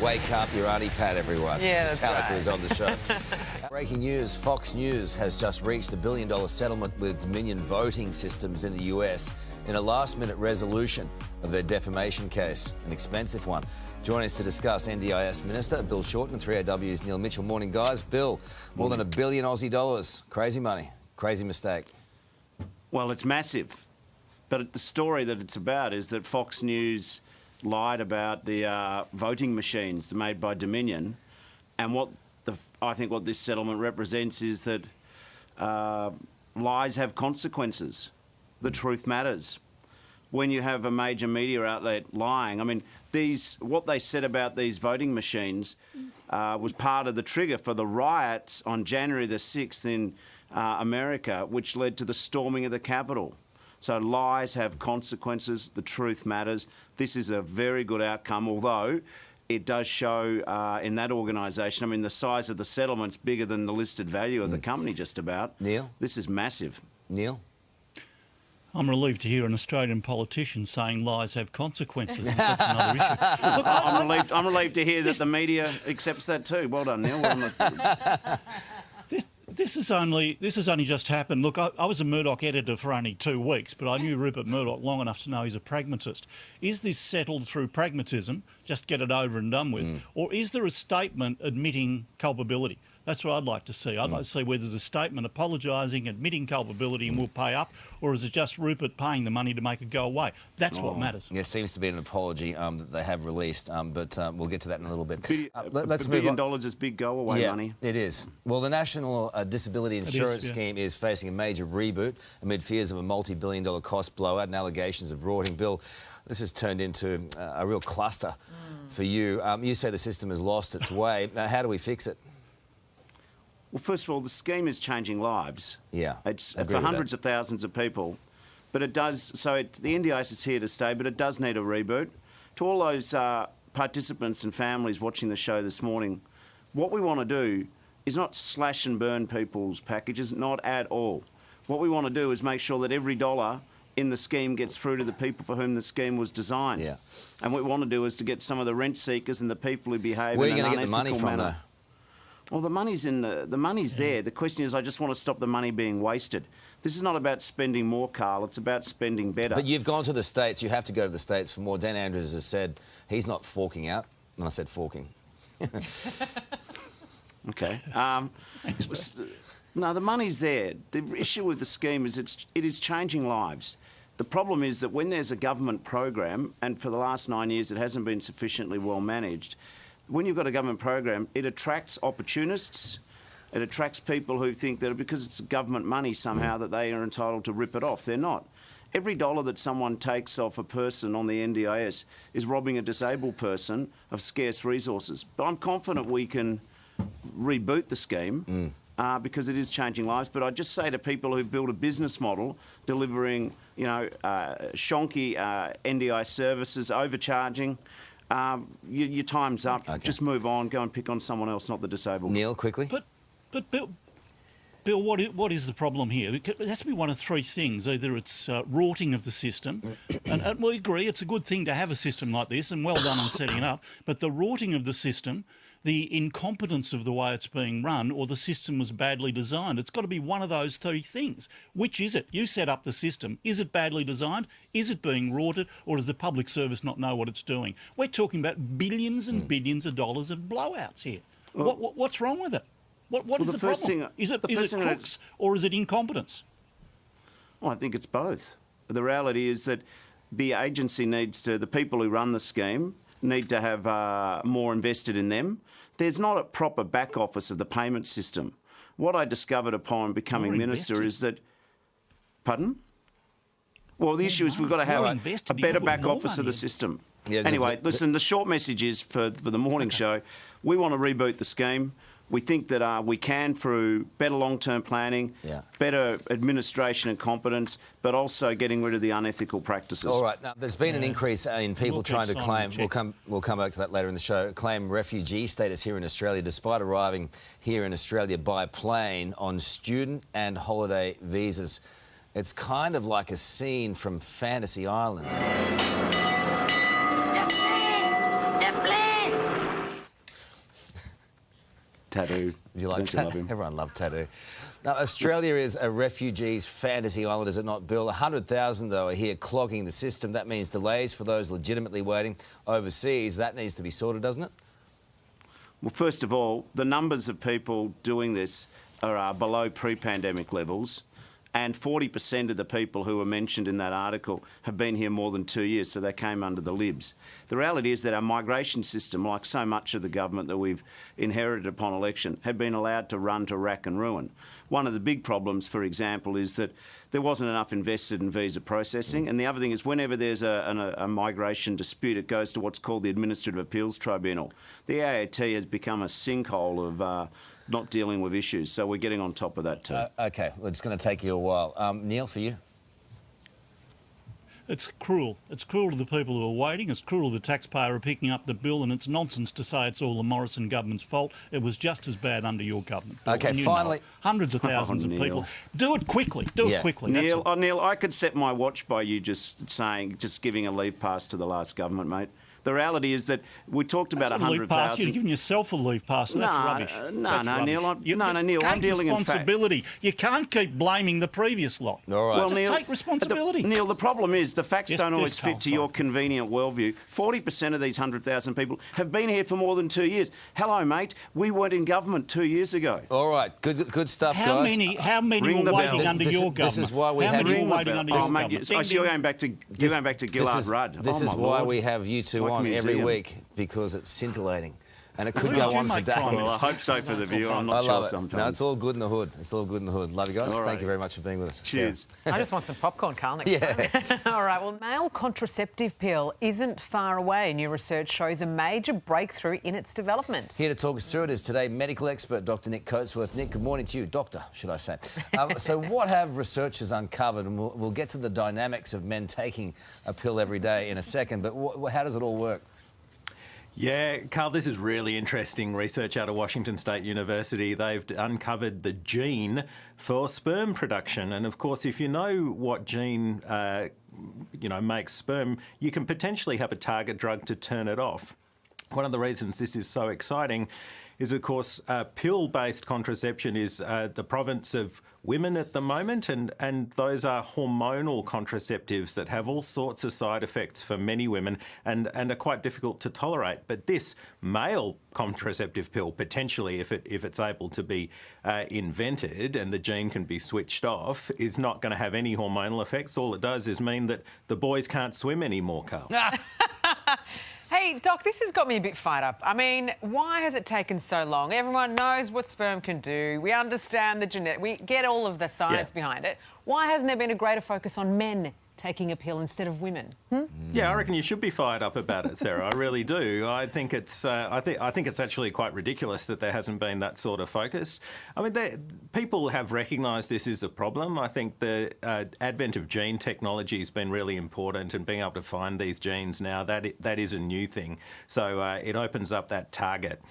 Wake up, your auntie Pat, everyone. Yeah, that's Metallica right. is on the show. Breaking news, Fox News has just reached $1 billion settlement with Dominion Voting Systems in the US in a last-minute resolution of their defamation case, an expensive one. Joining us to discuss, NDIS Minister Bill Shorten, 3AW's Neil Mitchell. Morning, guys. Bill, more than $1 billion Aussie dollars. Crazy money. Crazy mistake. Well, it's massive. But the story that it's about is that Fox News lied about the voting machines made by Dominion, and I think what this settlement represents is that lies have consequences. The truth matters. When you have a major media outlet lying, I mean, what they said about these voting machines was part of the trigger for the riots on January the 6th in America, which led to the storming of the Capitol. So lies have consequences. The truth matters. This is a very good outcome, although it does show in that organisation, I mean, the size of the settlement's bigger than the listed value of the company, just about. Neil? This is massive. Neil? I'm relieved to hear an Australian politician saying lies have consequences. That's another issue. Look, I'm relieved to hear that the media accepts that too. Well done, Neil. This has only just happened. Look, I was a Murdoch editor for only 2 weeks, but I knew Rupert Murdoch long enough to know he's a pragmatist. Is this settled through pragmatism, just get it over and done with, or is there a statement admitting culpability? That's what I'd like to see. I'd like to see whether there's a statement apologising, admitting culpability and we'll pay up, or is it just Rupert paying the money to make it go away? That's what matters. There seems to be an apology that they have released, but we'll get to that in a little bit. Let's $1 billion is big go-away money. It is. Well, the National Disability Insurance Scheme is facing a major reboot amid fears of a multi-billion-dollar cost blowout and allegations of rorting. Bill, this has turned into a real cluster for you. You say the system has lost its way. How do we fix it? Well, first of all, the scheme is changing lives. Yeah, it's for hundreds of thousands of people. But it does, the NDIS is here to stay, but it does need a reboot. To all those participants and families watching the show this morning, what we want to do is not slash and burn people's packages, not at all. What we want to do is make sure that every dollar in the scheme gets through to the people for whom the scheme was designed. Yeah. And what we want to do is to get some of the rent seekers and the people who behave Where in an are you going to get the money unethical from, manner. Well, the money's there. The question is, I just want to stop the money being wasted. This is not about spending more, Karl. It's about spending better. But you've gone to the States. You have to go to the States for more. Dan Andrews has said he's not forking out. And I said forking. OK. No, the money's there. The issue with the scheme is it is changing lives. The problem is that when there's a government program, and for the last 9 years it hasn't been sufficiently well managed, when you've got a government program, it attracts opportunists. It attracts people who think that because it's government money somehow that they are entitled to rip it off. They're not. Every dollar that someone takes off a person on the NDIS is robbing a disabled person of scarce resources. But I'm confident we can reboot the scheme because it is changing lives. But I just say to people who build a business model delivering, shonky NDIS services, overcharging, your time's up. Okay. Just move on. Go and pick on someone else, not the disabled. Neil, quickly. But Bill, what is the problem here? It has to be one of 3 things. Either it's rorting of the system, and we agree it's a good thing to have a system like this, and well done on setting it up, but the rorting of the system, the incompetence of the way it's being run, or the system was badly designed. It's got to be one of those 3 things. Which is it? You set up the system. Is it badly designed? Is it being rorted? Or does the public service not know what it's doing? We're talking about billions and billions of dollars of blowouts here. Well, what's wrong with it? What is the problem? Is it crooks or is it incompetence? Well, I think it's both. The reality is that the agency the people who run the scheme need to have more invested in them. There's not a proper back office of the payment system. What I discovered upon becoming minister is that... Pardon? Well, the issue is we've got to have a better back office of the system. Yeah, anyway, listen, the short message is for the morning show, we want to reboot the scheme. We think that we can through better long-term planning, better administration and competence, but also getting rid of the unethical practices. All right. Now, there's been an increase in people trying to claim, we'll come back to that later in the show, claim refugee status here in Australia, despite arriving here in Australia by plane on student and holiday visas. It's kind of like a scene from Fantasy Island. Tattoo. Do you like Don't you love him? Everyone loved Tattoo. Now, Australia is a refugees' fantasy island, is it not, Bill? 100,000, though, are here clogging the system. That means delays for those legitimately waiting overseas. That needs to be sorted, doesn't it? Well, first of all, the numbers of people doing this are below pre-pandemic levels, and 40% of the people who were mentioned in that article have been here more than 2 years, so they came under the libs. The reality is that our migration system, like so much of the government that we've inherited upon election, had been allowed to run to rack and ruin. One of the big problems, for example, is that there wasn't enough invested in visa processing, and the other thing is whenever there's a migration dispute, it goes to what's called the Administrative Appeals Tribunal. The AAT has become a sinkhole of not dealing with issues, so we're getting on top of that too. OK, well, it's going to take you a while. Neil, for you? It's cruel. It's cruel to the people who are waiting. It's cruel to the taxpayer who are picking up the bill, and it's nonsense to say it's all the Morrison government's fault. It was just as bad under your government. Bill, OK, finally... Hundreds of thousands of people. Do it quickly. Do it quickly. Neil, Neil, I could set my watch by you just giving a leave pass to the last government, mate. The reality is that we talked about 100,000. You're giving yourself a leave pass. That's rubbish. Neil. Neil, I'm dealing in fact. Responsibility. You can't keep blaming the previous lot. All right. Well, just take responsibility. Neil, the problem is the facts don't always fit to your convenient worldview. 40% of these 100,000 people have been here for more than 2 years. Hello, mate. We weren't in government 2 years ago. All right. Good stuff, guys. How many were waiting under your government? This is why we have you waiting under your government? You're going back to Gillard Rudd. This is why we have you two on every week. Because it's scintillating. And it could go on for days. Well, I hope so for the viewer. I'm not sure sometimes. No, it's all good in the hood. It's all good in the hood. Love you guys. All right. Thank you very much for being with us. Cheers. I just want some popcorn, Karl, next time. All right, well, male contraceptive pill isn't far away. New research shows a major breakthrough in its development. Here to talk us through it is today medical expert Dr. Nick Coatsworth. Nick, good morning to you. Doctor, should I say. So what have researchers uncovered? And we'll get to the dynamics of men taking a pill every day in a second, but how does it all work? Yeah, Karl, this is really interesting research out of Washington State University. They've uncovered the gene for sperm production. And of course, if you know what gene, makes sperm, you can potentially have a target drug to turn it off. One of the reasons this is so exciting is, of course, pill-based contraception is the province of women at the moment, and those are hormonal contraceptives that have all sorts of side effects for many women and are quite difficult to tolerate. But this male contraceptive pill, potentially, if it's able to be invented and the gene can be switched off, is not going to have any hormonal effects. All it does is mean that the boys can't swim anymore, Karl. Hey, Doc, this has got me a bit fired up. I mean, why has it taken so long? Everyone knows what sperm can do. We understand the genetic. We get all of the science behind it. Why hasn't there been a greater focus on men taking a pill instead of women? Yeah, I reckon you should be fired up about it, Sarah. I really do. I think it's I think it's actually quite ridiculous that there hasn't been that sort of focus. I mean, people have recognised this is a problem. I think the advent of gene technology has been really important, and being able to find these genes now, that is a new thing. So it opens up that target.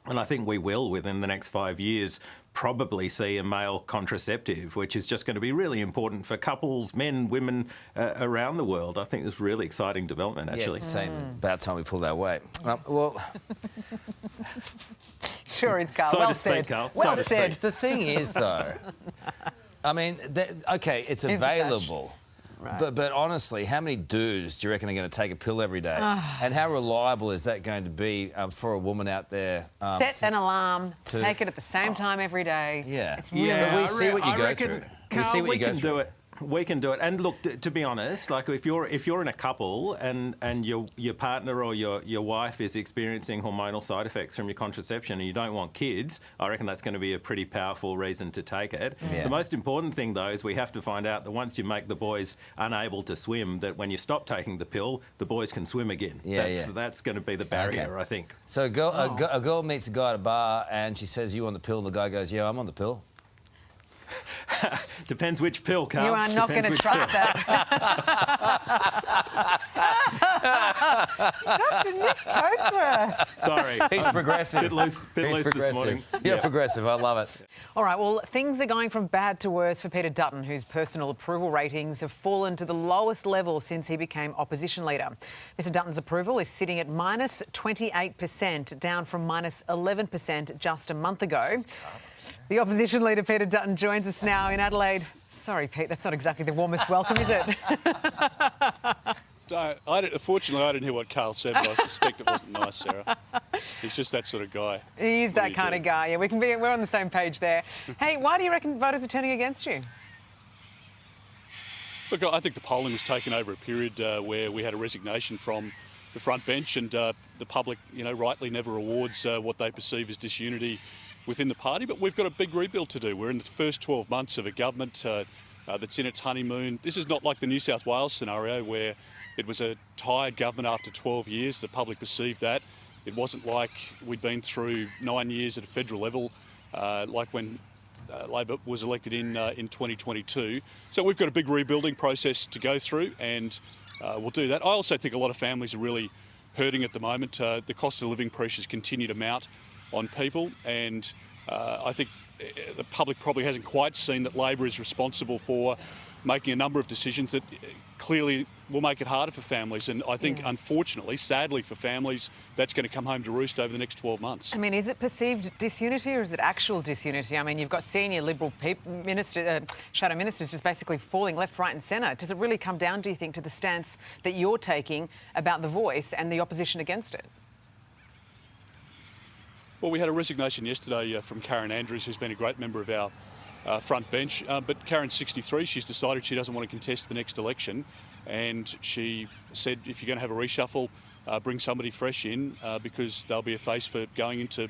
And I think we will, within the next 5 years, probably see a male contraceptive, which is just going to be really important for couples, men, women around the world. I think it's a really exciting development, actually. Yeah, same. About time we pulled our weight. Well... Sure is, Karl. So well to said. speak, Karl. Well So to said. speak. The thing is, though, I mean, OK, it's available. Right. But honestly, how many dudes do you reckon are going to take a pill every day? And how reliable is that going to be for a woman out there? Set an alarm, take it at the same time every day. Yeah. It's really But we see what you go through. We see what you go through. We can do it. And look, to be honest, like if you're in a couple and your partner or your wife is experiencing hormonal side effects from your contraception and you don't want kids, I reckon that's going to be a pretty powerful reason to take it. Yeah. The most important thing, though, is we have to find out that once you make the boys unable to swim, that when you stop taking the pill, the boys can swim again. That's going to be the barrier, I think. So a girl meets a guy at a bar and she says, "You on the pill?" And the guy goes, "Yeah, I'm on the pill." Depends which pill, Karl. You are not going to trust that. Dr. Nick Coatsworth. Sorry. He's progressive. Bit loose this morning. You're progressive. I love it. All right, well, things are going from bad to worse for Peter Dutton, whose personal approval ratings have fallen to the lowest level since he became opposition leader. Mr Dutton's approval is sitting at minus 28%, down from minus 11% just a month ago. The opposition leader, Peter Dutton, joins us now in Adelaide. Sorry, Pete, that's not exactly the warmest welcome, is it? Fortunately, I didn't hear what Karl said, but I suspect it wasn't nice, Sarah. He's just that sort of guy. He is that kind of guy. Yeah, we're on the same page there. Hey, why do you reckon voters are turning against you? Look, I think the polling was taken over a period where we had a resignation from the front bench, and the public, rightly never awards what they perceive as disunity within the party. But we've got a big rebuild to do. We're in the first 12 months of a government that's in its honeymoon. This is not like the New South Wales scenario where it was a tired government after 12 years. The public perceived that. It wasn't like we'd been through 9 years at a federal level, like when Labor was elected in 2022. So we've got a big rebuilding process to go through, and we'll do that. I also think a lot of families are really hurting at the moment. The cost of living pressures continue to mount on people, and I think the public probably hasn't quite seen that Labor is responsible for making a number of decisions that clearly will make it harder for families. And I think, unfortunately, sadly for families, that's going to come home to roost over the next 12 months. I mean, is it perceived disunity or is it actual disunity? I mean, you've got senior Liberal shadow ministers just basically falling left, right and centre. Does it really come down, do you think, to the stance that you're taking about the voice and the opposition against it? Well, we had a resignation yesterday from Karen Andrews, who's been a great member of our front bench. But Karen's 63. She's decided she doesn't want to contest the next election. And she said, if you're going to have a reshuffle, bring somebody fresh in because they'll be a face for going into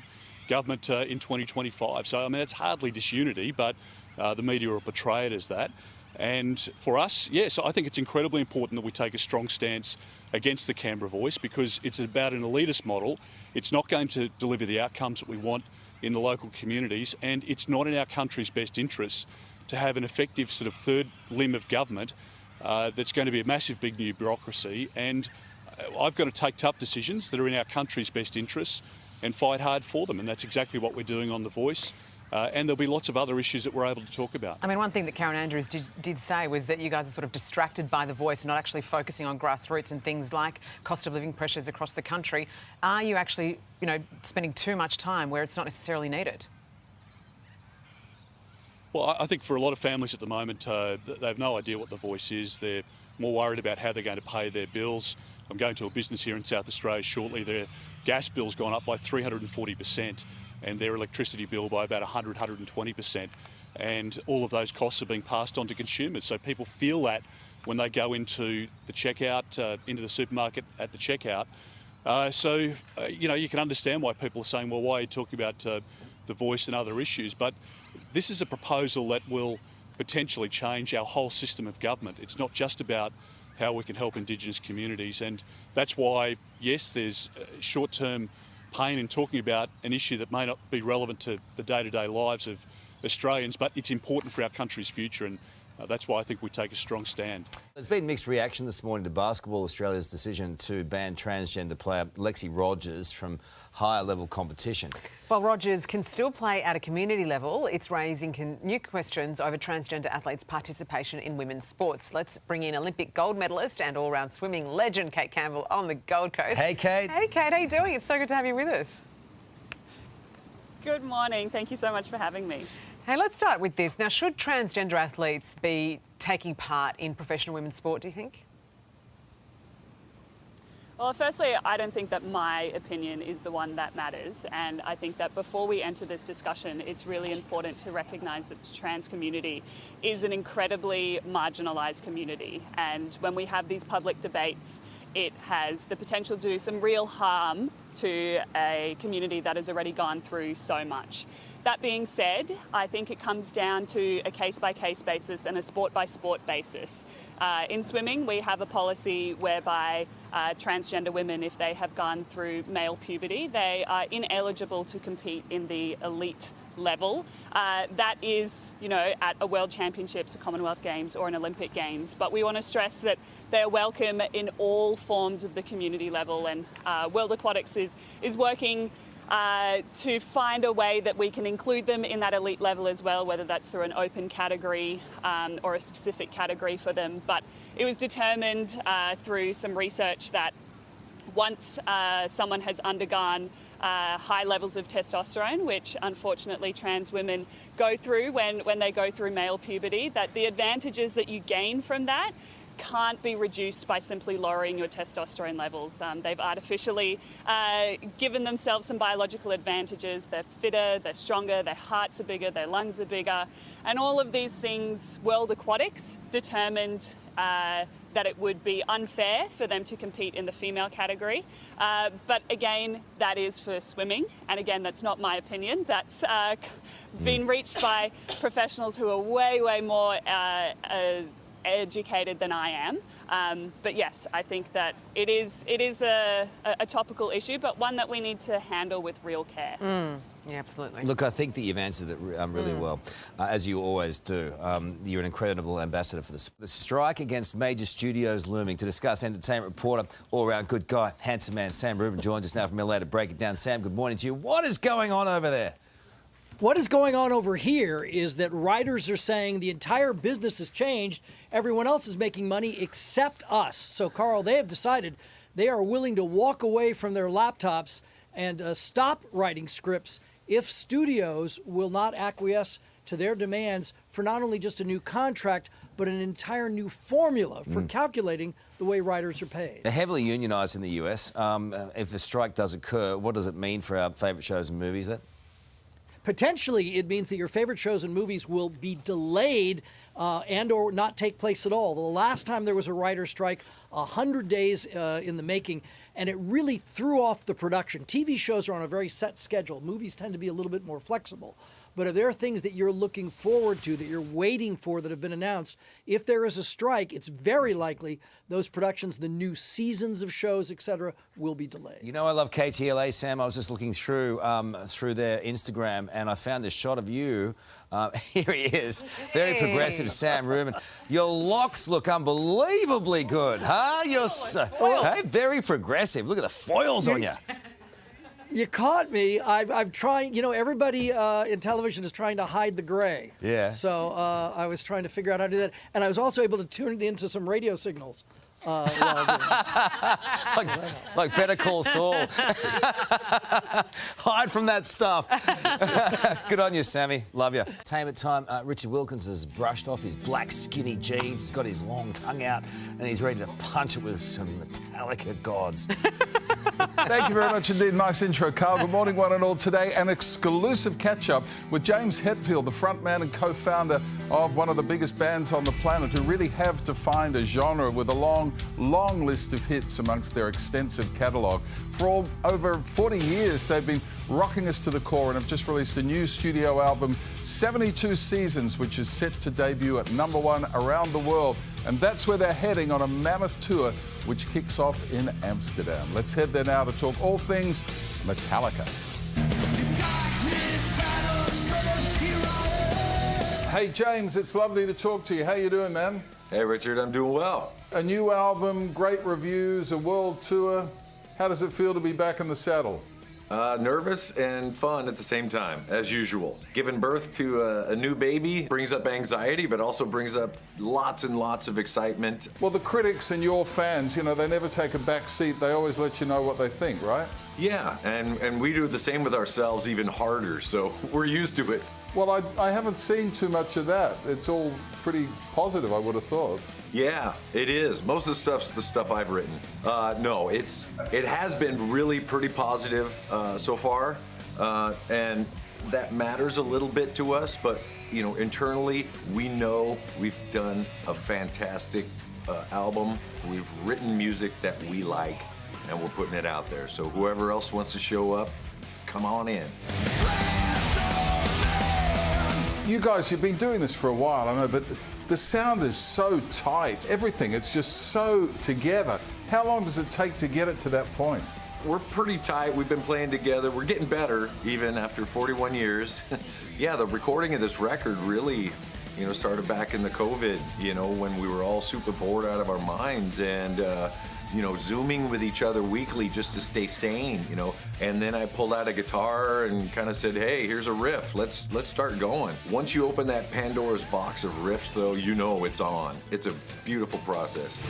government in 2025. So, I mean, it's hardly disunity, but the media will portray it as that. And for us, yes, I think it's incredibly important that we take a strong stance against the Canberra voice because it's about an elitist model. It's not going to deliver the outcomes that we want in the local communities, and it's not in our country's best interests to have an effective sort of third limb of government that's going to be a massive big new bureaucracy. And I've got to take tough decisions that are in our country's best interests and fight hard for them, and that's exactly what we're doing on The Voice. And there'll be lots of other issues that we're able to talk about. I mean, one thing that Karen Andrews did say was that you guys are sort of distracted by The Voice and not actually focusing on grassroots and things like cost of living pressures across the country. Are you actually, spending too much time where it's not necessarily needed? Well, I think for a lot of families at the moment, they have no idea what The Voice is. They're more worried about how they're going to pay their bills. I'm going to a business here in South Australia shortly. Their gas bill's gone up by 340%. And their electricity bill by about 120%. And all of those costs are being passed on to consumers. So people feel that when they go into the checkout, into the supermarket at the checkout. You can understand why people are saying, well, why are you talking about The Voice and other issues? But this is a proposal that will potentially change our whole system of government. It's not just about how we can help Indigenous communities. And that's why, yes, there's short-term pain in talking about an issue that may not be relevant to the day-to-day lives of Australians, but it's important for our country's future, and that's why I think we take a strong stand. There's been mixed reaction this morning to Basketball Australia's decision to ban transgender player Lexi Rogers from higher level competition. While Rogers can still play at a community level, it's raising new questions over transgender athletes' participation in women's sports. Let's bring in Olympic gold medalist and all-round swimming legend Kate Campbell on the Gold Coast. Hey, Kate. Hey, Kate, how you doing? It's so good to have you with us. Good morning. Thank you so much for having me. Hey, let's start with this. Now, should transgender athletes be taking part in professional women's sport, do you think? Well, firstly, I don't think that my opinion is the one that matters. And I think that before we enter this discussion, it's really important to recognise that the trans community is an incredibly marginalised community. And when we have these public debates, it has the potential to do some real harm to a community that has already gone through so much. That being said, I think it comes down to a case-by-case basis and a sport-by-sport basis. In swimming, we have a policy whereby transgender women, if they have gone through male puberty, they are ineligible to compete in the elite level. That is, at a World Championships, a Commonwealth Games or an Olympic Games. But we want to stress that they're welcome in all forms of the community level, and World Aquatics is working to find a way that we can include them in that elite level as well, whether that's through an open category or a specific category for them. But it was determined through some research that once someone has undergone high levels of testosterone, which unfortunately trans women go through when they go through male puberty, that the advantages that you gain from that can't be reduced by simply lowering your testosterone levels. They've artificially given themselves some biological advantages. They're fitter, they're stronger, their hearts are bigger, their lungs are bigger. And all of these things, World Aquatics determined that it would be unfair for them to compete in the female category. But again, that is for swimming. And again, that's not my opinion. That's been reached by professionals who are way, way more educated than I am. But yes, I think that it is a topical issue, but one that we need to handle with real care. Yeah, absolutely. Look, I think that you've answered it really well, as you always do. You're an incredible ambassador for this. The strike against major studios looming. To discuss, entertainment reporter, all-round good guy, handsome man, Sam Rubin joins us now from LA to break it down. Sam, good morning to you. What is going on over there? What is going on over here is that writers are saying the entire business has changed. Everyone else is making money except us. So, Karl, they have decided they are willing to walk away from their laptops and stop writing scripts if studios will not acquiesce to their demands for not only just a new contract, but an entire new formula for calculating the way writers are paid. They're heavily unionised in the US. If a strike does occur, what does it mean for our favourite shows and movies then? Potentially, it means that your favorite shows and movies will be delayed and or not take place at all. The last time there was a writer's strike, 100 days in the making, and it really threw off the production. TV shows are on a very set schedule. Movies tend to be a little bit more flexible. But if there are things that you're looking forward to, that you're waiting for, that have been announced, if there is a strike, it's very likely those productions, the new seasons of shows, etc., will be delayed. You know, I love KTLA, Sam. I was just looking through their Instagram, and I found this shot of you. Here he is, very progressive, Sam Rubin. Your locks look unbelievably good, huh? You're hey, very progressive. Look at the foils on you. You caught me. I'm trying, you know, everybody in television is trying to hide the gray. Yeah. So I was trying to figure out how to do that. And I was also able to tune it into some radio signals. Like Better Call Saul. Hide from that stuff. Good on you, Sammy. Love you. Entertainment time. Richard Wilkins has brushed off his black skinny jeans. He's got his long tongue out, and he's ready to punch it with some Metallica gods. Thank you very much indeed. Nice intro, Karl. Good morning, one and all. Today, an exclusive catch-up with James Hetfield, the frontman and co-founder of one of the biggest bands on the planet, who really have defined a genre with a long list of hits amongst their extensive catalogue. For over 40 years, they've been rocking us to the core and have just released a new studio album, 72 Seasons, which is set to debut at #1 around the world. And that's where they're heading on a mammoth tour, which kicks off in Amsterdam. Let's head there now to talk all things Metallica. Hey, James, it's lovely to talk to you. How you doing, man? Hey, Richard, I'm doing well. A new album, great reviews, a world tour. How does it feel to be back in the saddle? Nervous and fun at the same time, as usual. Giving birth to a new baby brings up anxiety, but also brings up lots and lots of excitement. Well, the critics and your fans, you know, they never take a back seat. They always let you know what they think, right? Yeah, and we do the same with ourselves, even harder, so we're used to it. Well, I haven't seen too much of that. It's all pretty positive, I would have thought. Yeah, it is. Most of the stuff's the stuff I've written. No, it has been really pretty positive so far, and that matters a little bit to us. But you know, internally, we know we've done a fantastic album. We've written music that we like, and we're putting it out there. So whoever else wants to show up, come on in. You guys, you've been doing this for a while, I know, but the sound is so tight. Everything, it's just so together. How long does it take to get it to that point? We're pretty tight. We've been playing together. We're getting better, even after 41 years. Yeah, the recording of this record really started back in the COVID, when we were all super bored out of our minds and, Zooming with each other weekly just to stay sane, And then I pulled out a guitar and kind of said, hey, here's a riff. Let's start going. Once you open that Pandora's box of riffs, though, it's on. It's a beautiful process.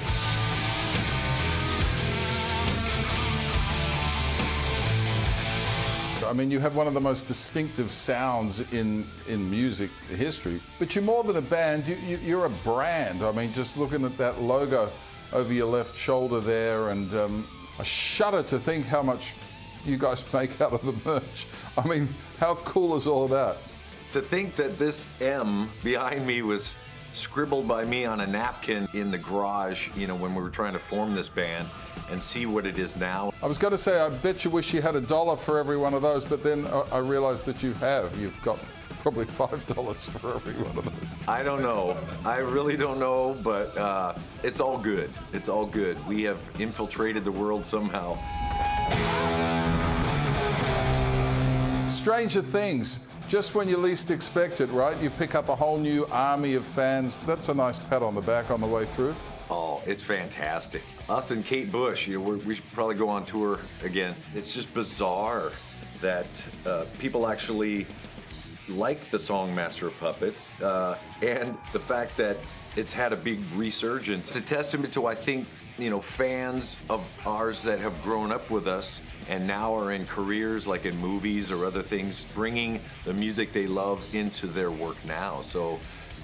I mean, you have one of the most distinctive sounds in music history, but you're more than a band, you're a brand. I mean, just looking at that logo over your left shoulder there, and I shudder to think how much you guys make out of the merch. I mean, how cool is all of that? To think that this M behind me was scribbled by me on a napkin in the garage, when we were trying to form this band, and see what it is now. I was going to say, I bet you wish you had $1 for every one of those, but then I realised that you have. You've got probably $5 for every one of those. I don't know. I really don't know, but it's all good. It's all good. We have infiltrated the world somehow. Stranger Things. Just when you least expect it, right? You pick up a whole new army of fans. That's a nice pat on the back on the way through. Oh, it's fantastic. Us and Kate Bush, we should probably go on tour again. It's just bizarre that people actually like the song Master of Puppets, and the fact that it's had a big resurgence. It's a testament to, I think, fans of ours that have grown up with us and now are in careers like in movies or other things, bringing the music they love into their work now. So,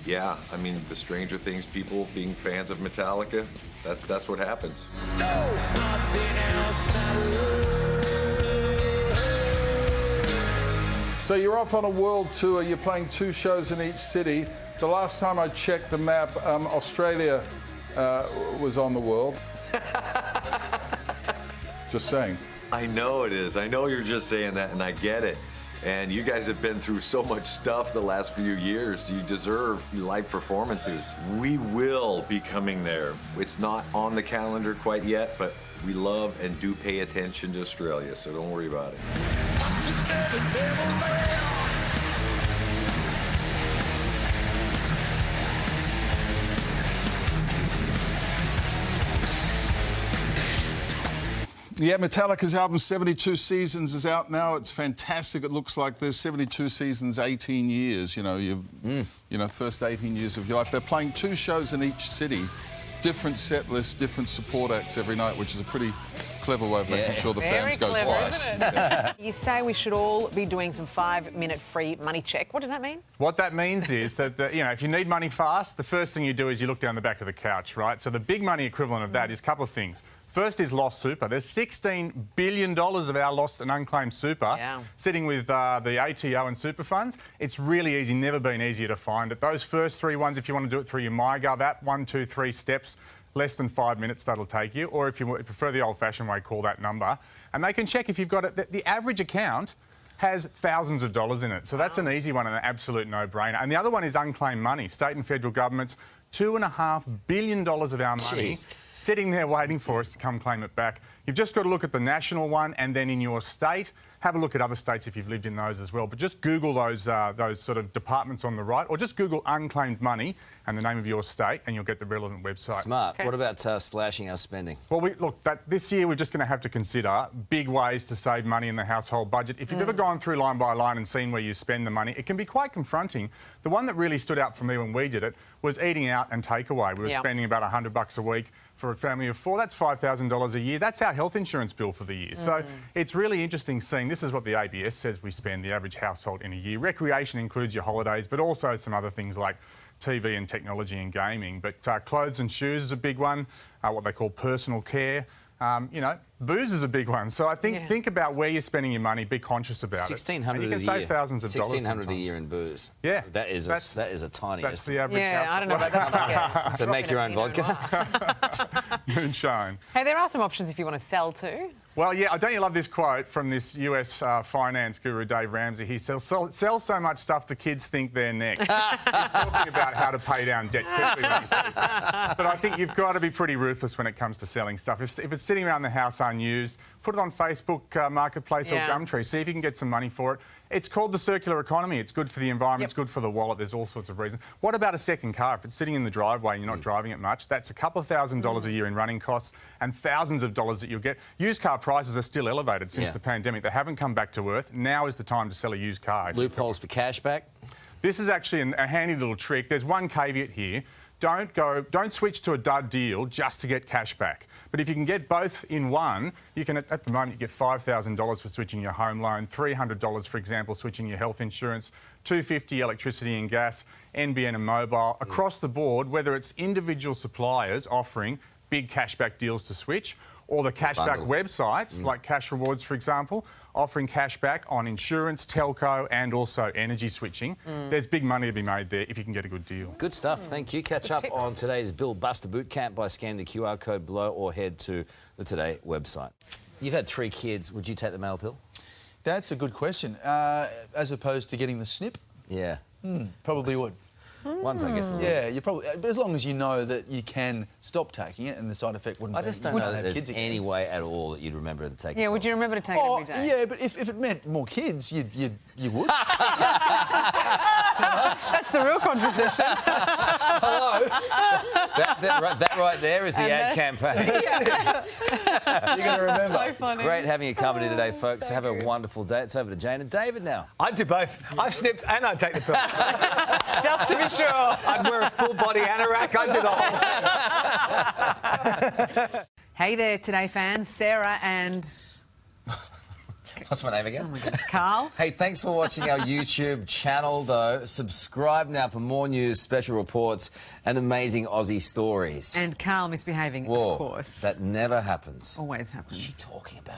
yeah, I mean, the Stranger Things people being fans of Metallica, that's what happens. So you're off on a world tour. You're playing 2 shows in each city. The last time I checked the map, Australia was on the world. Just saying. I know it is. I know you're just saying that, and I get it. And you guys have been through so much stuff the last few years. You deserve live performances. We will be coming there. It's not on the calendar quite yet, but we love and do pay attention to Australia, so don't worry about it. Yeah, Metallica's album 72 Seasons is out now. It's fantastic. It looks like there's 72 seasons, 18 years. First 18 years of your life. They're playing 2 shows in each city, different set lists, different support acts every night, which is a pretty clever way of making sure the fans go twice. You say we should all be doing some 5-minute free money check. What does that mean? What that means is that, if you need money fast, the first thing you do is you look down the back of the couch, right? So the big money equivalent of that is a couple of things. First is lost super. There's $16 billion of our lost and unclaimed super sitting with the ATO and super funds. It's really easy, never been easier to find it. Those first 3 ones, if you want to do it through your MyGov app, 1, 2, 3 steps, less than 5 minutes that'll take you. Or if you prefer the old-fashioned way, call that number. And they can check if you've got it. The average account has thousands of dollars in it. So that's an easy one and an absolute no-brainer. And the other one is unclaimed money. State and federal governments, $2.5 billion of our money sitting there waiting for us to come claim it back. You've just got to look at the national one, and then in your state, have a look at other states if you've lived in those as well. But just Google those sort of departments on the right, or just Google unclaimed money and the name of your state, and you'll get the relevant website. Smart. Okay. What about slashing our spending? Well, this year we're just going to have to consider big ways to save money in the household budget. If you've ever gone through line by line and seen where you spend the money, it can be quite confronting. The one that really stood out for me when we did it was eating out and takeaway. We were spending about $100 a week. For a family of 4, that's $5,000 a year. That's our health insurance bill for the year. So it's really interesting seeing this is what the ABS says we spend, the average household, in a year. Recreation includes your holidays, but also some other things like TV and technology and gaming. But clothes and shoes is a big one, what they call personal care. Booze is a big one. So I think about where you're spending your money, be conscious about it. $1,600 a year. You can save thousands of dollars. $1,600 a year in booze. Yeah. That is a tiny That's estimate. the average household. I don't know about that. So make your own vodka. Moonshine. Hey, there are some options if you want to sell too. Well, yeah, don't you love this quote from this US finance guru, Dave Ramsey? He sells so much stuff the kids think they're next. He's talking about how to pay down debt quickly when he says that. But I think you've got to be pretty ruthless when it comes to selling stuff. If it's sitting around the house unused. Put it on Facebook Marketplace or Gumtree. See if you can get some money for it. It's called the circular economy. It's good for the environment. It's good for the wallet. There's all sorts of reasons. What about a second car? If it's sitting in the driveway and you're not driving it much, that's a couple of $1,000s a year in running costs and thousands of dollars that you'll get. Used car prices are still elevated since the pandemic. They haven't come back to earth. Now is the time to sell a used car. Loopholes for cashback? This is actually a handy little trick. There's one caveat here. Don't switch to a dud deal just to get cash back. But if you can get both in one, you can, at the moment, you get $5,000 for switching your home loan, $300, for example, switching your health insurance, $250 electricity and gas, NBN and mobile. Across the board, whether it's individual suppliers offering big cashback deals to switch, or the cashback websites, like Cash Rewards, for example, offering cashback on insurance, telco and also energy switching. There's big money to be made there if you can get a good deal. Good stuff, thank you. Catch up on today's Bill Buster Boot Camp by scanning the QR code below or head to the Today website. You've had 3 kids. Would you take the male pill? That's a good question. As opposed to getting the snip? Yeah. Probably would. Once, I guess. Yeah, you probably. But as long as you know that you can stop taking it and the side effect wouldn't. I just don't know that there's any way at all that you'd remember to take it. Yeah, would you remember to take it every day? Yeah, but if it meant more kids, you would. That's the real contraception. Hello. That right there is the ad campaign. You're going to remember. So funny. Great having you company today, folks. Have a wonderful day. It's over to Jane and David now. I'd do both. I've snipped and I'd take the pill. Just to be sure. I'd wear a full-body anorak. I'd do the whole thing. Hey there, Today fans. Sarah and... What's my name again? Oh my God, Karl. Hey, thanks for watching our YouTube channel, though. Subscribe now for more news, special reports, and amazing Aussie stories. And Karl misbehaving, Whoa, of course. That never happens. Always happens. What's she talking about?